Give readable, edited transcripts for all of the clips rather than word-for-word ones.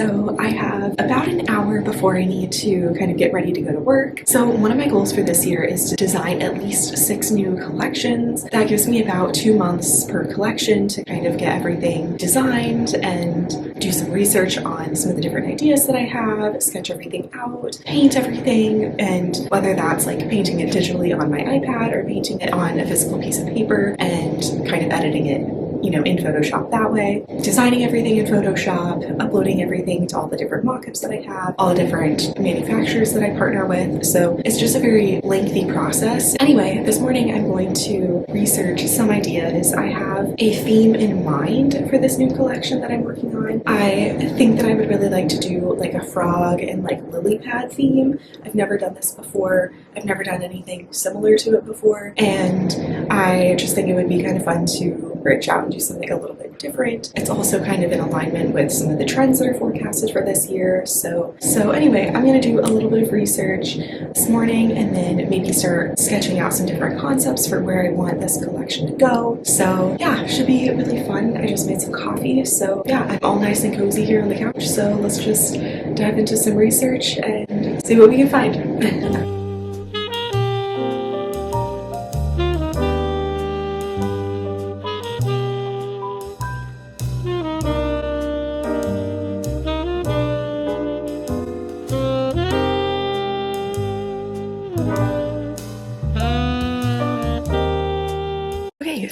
So I have about an hour before I need to kind of get ready to go to work. So one of my goals for this year is to design at least 6 new collections. That gives me about 2 months per collection to kind of get everything designed and do some research on some of the different ideas that I have, sketch everything out, paint everything, and whether that's like painting it digitally on my iPad or painting it on a physical piece of paper and kind of editing it, you know, in Photoshop that way, designing everything in Photoshop, uploading everything to all the different mockups that I have, all the different manufacturers that I partner with. So it's just a very lengthy process. Anyway, this morning I'm going to research some ideas. I have a theme in mind for this new collection that I'm working on. I think that I would really like to do like a frog and like lily pad theme. I've never done this before. I've never done anything similar to it before, and I just think it would be kind of fun to branch out and do something a little bit different. It's also kind of in alignment with some of the trends that are forecasted for this year. So anyway, I'm going to do a little bit of research this morning and then maybe start sketching out some different concepts for where I want this collection to go. So yeah, should be really fun. I just made some coffee. So yeah, I'm all nice and cozy here on the couch. So let's just dive into some research and see what we can find.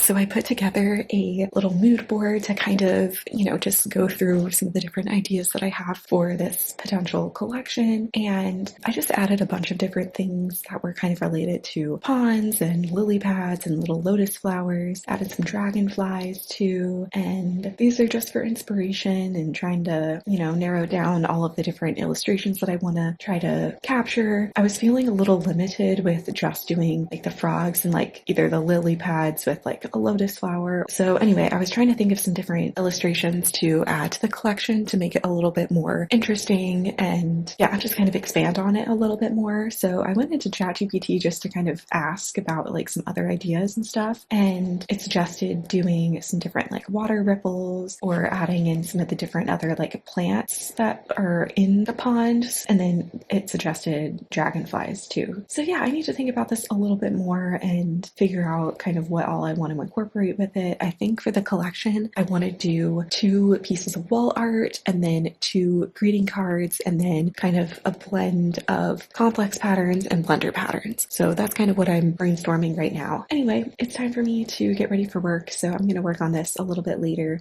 So I put together a little mood board to kind of, you know, just go through some of the different ideas that I have for this potential collection. And I just added a bunch of different things that were kind of related to ponds and lily pads and little lotus flowers. Added some dragonflies too. And these are just for inspiration and trying to, you know, narrow down all of the different illustrations that I want to try to capture. I was feeling a little limited with just doing like the frogs and like either the lily pads with like a lotus flower. So anyway, I was trying to think of some different illustrations to add to the collection to make it a little bit more interesting and yeah, just kind of expand on it a little bit more. So I went into ChatGPT just to kind of ask about like some other ideas and stuff, and it suggested doing some different like water ripples or adding in some of the different other like plants that are in the ponds, and then it suggested dragonflies too. So yeah, I need to think about this a little bit more and figure out kind of what all I want to incorporate with it. I think for the collection, I want to do 2 pieces of wall art and then 2 greeting cards and then kind of a blend of complex patterns and blender patterns. So that's kind of what I'm brainstorming right now. Anyway, it's time for me to get ready for work, so I'm going to work on this a little bit later.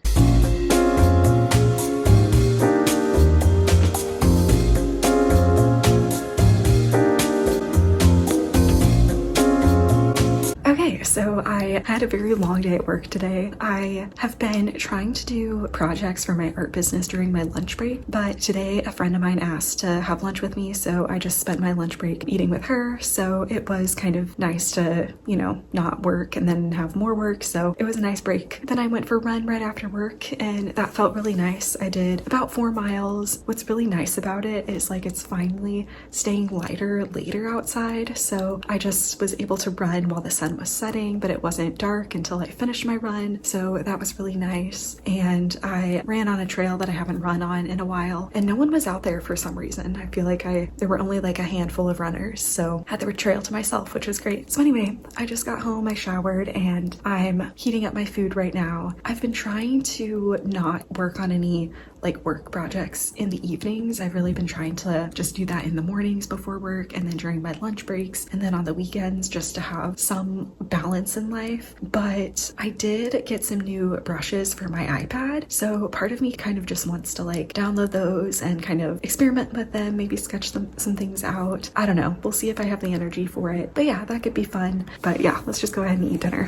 So I had a very long day at work today. I have been trying to do projects for my art business during my lunch break, but today a friend of mine asked to have lunch with me, so I just spent my lunch break eating with her. So it was kind of nice to, you know, not work and then have more work. So it was a nice break. Then I went for a run right after work, and that felt really nice. I did about 4 miles. What's really nice about it is like it's finally staying lighter later outside. So I just was able to run while the sun was setting, but it wasn't dark until I finished my run, so that was really nice. And I ran on a trail that I haven't run on in a while, and no one was out there for some reason. I feel like there were only like a handful of runners, so I had the trail to myself, which was great. So anyway, I just got home, I showered, and I'm heating up my food right now. I've been trying to not work on any like work projects in the evenings. I've really been trying to just do that in the mornings before work and then during my lunch breaks and then on the weekends, just to have some balance in life. But I did get some new brushes for my iPad, so part of me kind of just wants to like download those and kind of experiment with them, maybe sketch some things out. I don't know, we'll see if I have the energy for it, but yeah, that could be fun. But yeah, let's just go ahead and eat dinner.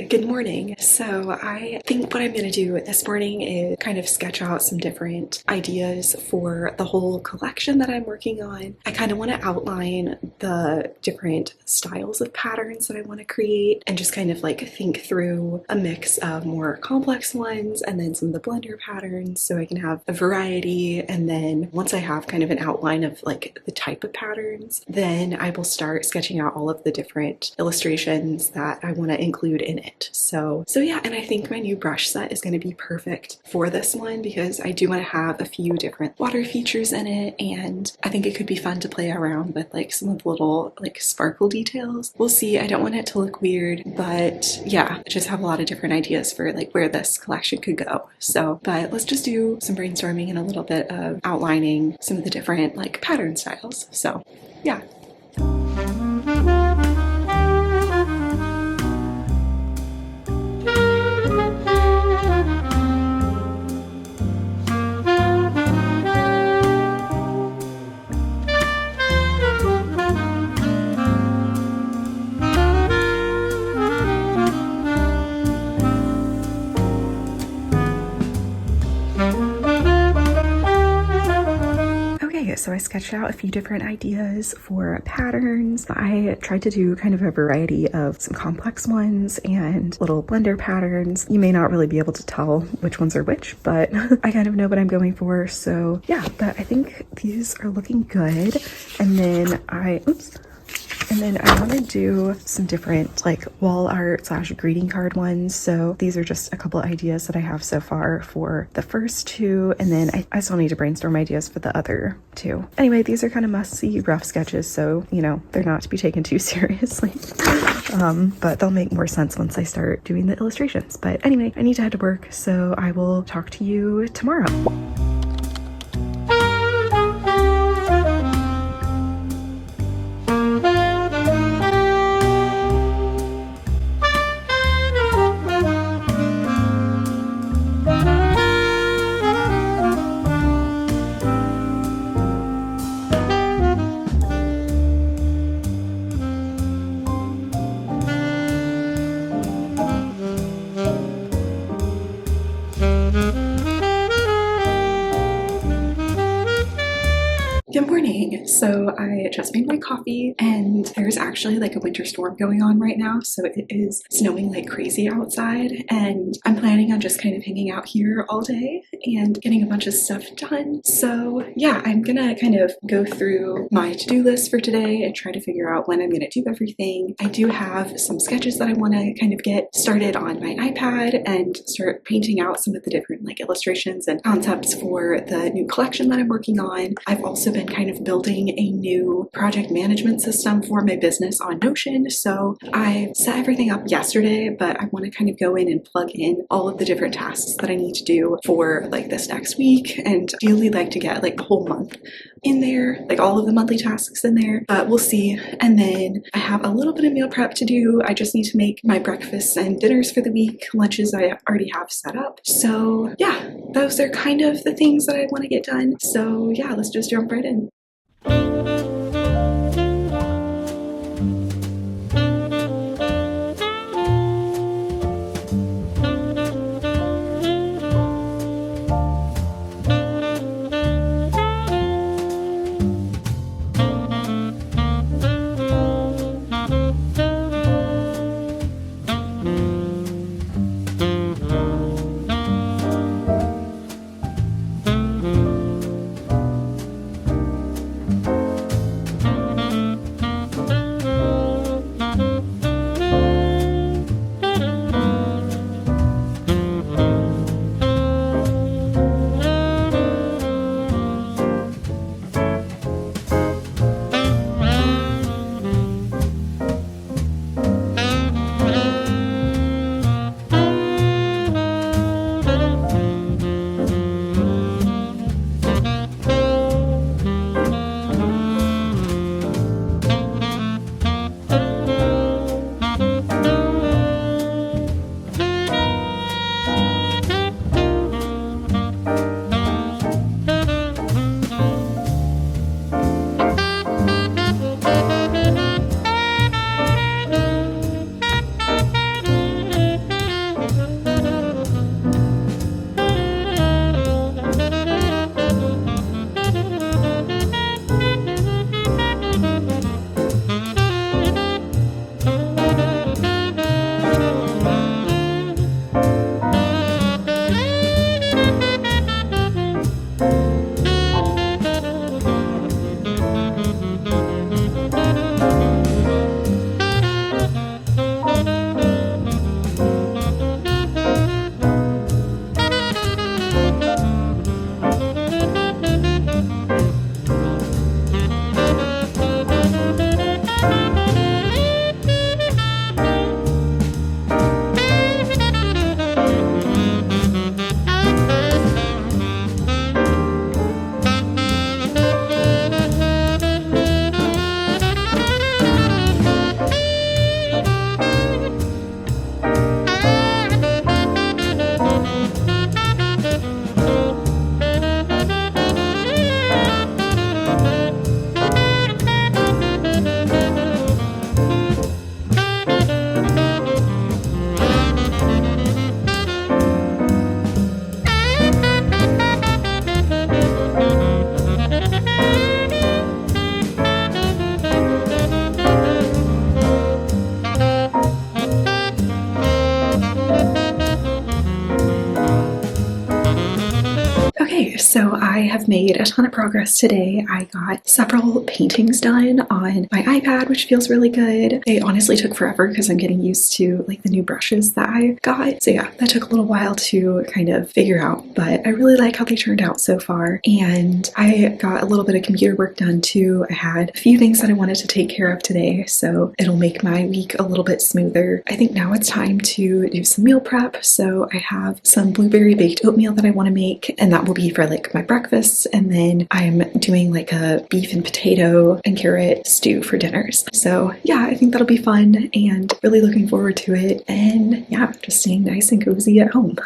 Good morning. So I think what I'm going to do this morning is kind of sketch out some different ideas for the whole collection that I'm working on. I kind of want to outline the different styles of patterns that I want to create and just kind of like think through a mix of more complex ones and then some of the blender patterns so I can have a variety. And then once I have kind of an outline of like the type of patterns, then I will start sketching out all of the different illustrations that I want to include in it. So yeah, and I think my new brush set is going to be perfect for this one because I do want to have a few different water features in it, and I think it could be fun to play around with like some of the little like sparkle details. We'll see. I don't want it to look weird, but yeah, I just have a lot of different ideas for like where this collection could go. So, but let's just do some brainstorming and a little bit of outlining some of the different like pattern styles. So yeah. So I sketched out a few different ideas for patterns. I tried to do kind of a variety of some complex ones and little blender patterns. You may not really be able to tell which ones are which, but I kind of know what I'm going for. So yeah, but I think these are looking good. And then I want to do some different like wall art / greeting card ones. So these are just a couple ideas that I have so far for the first two. And then I still need to brainstorm ideas for the other two. Anyway, these are kind of messy, rough sketches. So, you know, they're not to be taken too seriously. But they'll make more sense once I start doing the illustrations. But anyway, I need to head to work. So I will talk to you tomorrow. Good morning. So I just made my coffee and there's actually like a winter storm going on right now. So it is snowing like crazy outside and I'm planning on just kind of hanging out here all day and getting a bunch of stuff done. So yeah, I'm gonna kind of go through my to-do list for today and try to figure out when I'm gonna do everything. I do have some sketches that I want to kind of get started on my iPad and start painting out some of the different like illustrations and concepts for the new collection that I'm working on. I've also been kind of building a new project management system for my business on Notion. So I set everything up yesterday, but I want to kind of go in and plug in all of the different tasks that I need to do for like this next week, and ideally like to get like the whole month in there, like all of the monthly tasks in there, but we'll see. And then I have a little bit of meal prep to do. I just need to make my breakfasts and dinners for the week. Lunches I already have set up. So yeah, those are kind of the things that I want to get done. So yeah, let's just jump right in. So I have made a ton of progress today. I got several paintings done on my iPad, which feels really good. They honestly took forever because I'm getting used to like the new brushes that I got. So yeah, that took a little while to kind of figure out, but I really like how they turned out so far. And I got a little bit of computer work done too. I had a few things that I wanted to take care of today, so it'll make my week a little bit smoother. I think now it's time to do some meal prep. So I have some blueberry baked oatmeal that I want to make, and that will be for like my breakfast. And then I'm doing like a beef and potato and carrot stew for dinners. So yeah, I think that'll be fun and really looking forward to it. And yeah, just staying nice and cozy at home.